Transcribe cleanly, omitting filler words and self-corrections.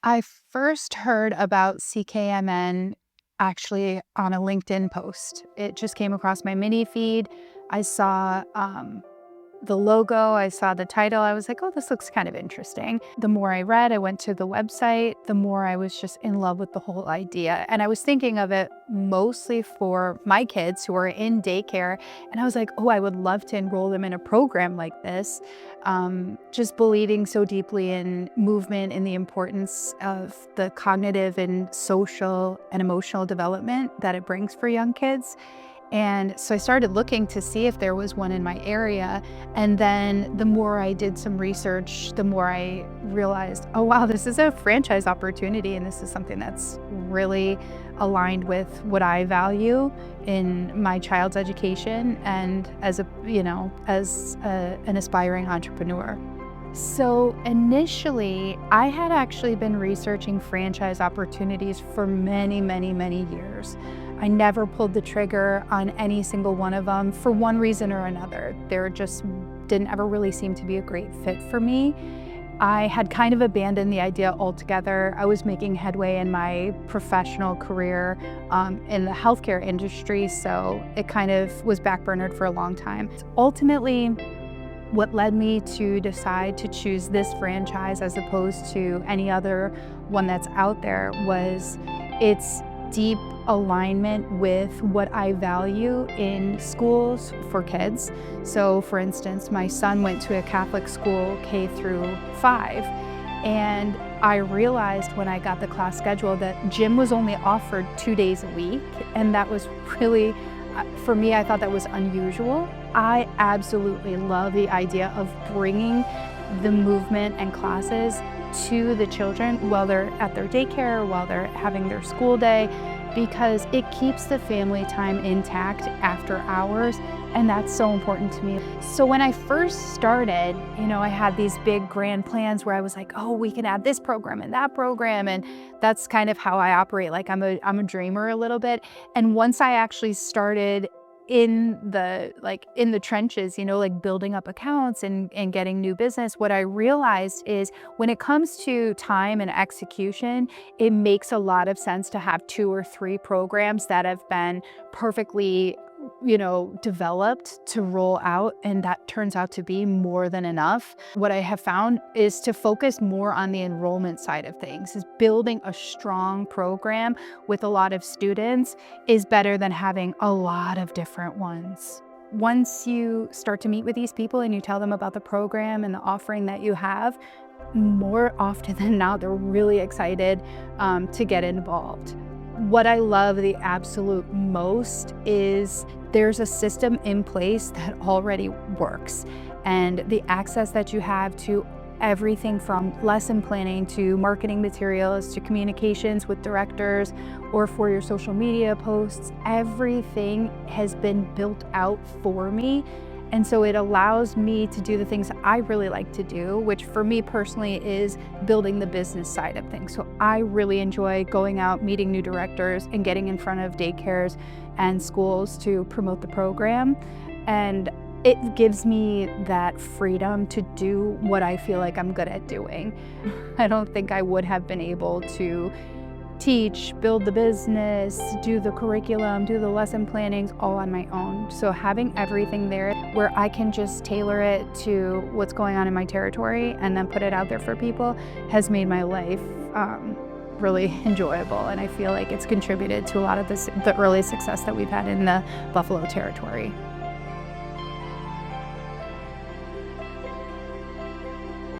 I first heard about CKMN actually on a LinkedIn post. It just came across my mini feed. I saw the logo, I saw the title, I was like, oh, this looks kind of interesting. The more I read, I went to the website, the more I was just in love with the whole idea. And I was thinking of it mostly for my kids who are in daycare. And I was like, oh, I would love to enroll them in a program like this. Just believing so deeply in movement and the importance of the cognitive and social and emotional development that it brings for young kids. And so I started looking to see if there was one in my area. And then the more I did some research, the more I realized, oh, wow, this is a franchise opportunity. And this is something that's really aligned with what I value in my child's education and as an aspiring entrepreneur. So initially, I had actually been researching franchise opportunities for many, many, many years. I never pulled the trigger on any single one of them for one reason or another. There just didn't ever really seem to be a great fit for me. I had kind of abandoned the idea altogether. I was making headway in my professional career in the healthcare industry, so it kind of was backburnered for a long time. Ultimately, what led me to decide to choose this franchise as opposed to any other one that's out there was its deep alignment with what I value in schools for kids. So for instance, my son went to a Catholic school K through 5, and I realized when I got the class schedule that gym was only offered 2 days a week, and that was really, for me, I thought that was unusual. I absolutely love the idea of bringing the movement and classes to the children while they're at their daycare, while they're having their school day, because it keeps the family time intact after hours, and that's so important to me. So when I first started, I had these big grand plans where I was like, oh, we can add this program and that program, and that's kind of how I operate. Like I'm a dreamer a little bit. And once I actually started in the trenches, like building up accounts and getting new business, what I realized is when it comes to time and execution, it makes a lot of sense to have 2 or 3 programs that have been perfectly developed to roll out, and that turns out to be more than enough. What I have found is to focus more on the enrollment side of things. Is building a strong program with a lot of students is better than having a lot of different ones. Once you start to meet with these people and you tell them about the program and the offering that you have, more often than not, they're really excited to get involved. What I love the absolute most is there's a system in place that already works, and the access that you have to everything from lesson planning to marketing materials to communications with directors or for your social media posts, everything has been built out for me. And so it allows me to do the things I really like to do, which for me personally is building the business side of things. So I really enjoy going out, meeting new directors, and getting in front of daycares and schools to promote the program. And it gives me that freedom to do what I feel like I'm good at doing. I don't think I would have been able to teach, build the business, do the curriculum, do the lesson plannings all on my own. So having everything there where I can just tailor it to what's going on in my territory and then put it out there for people has made my life really enjoyable. And I feel like it's contributed to a lot of the early success that we've had in the Buffalo territory.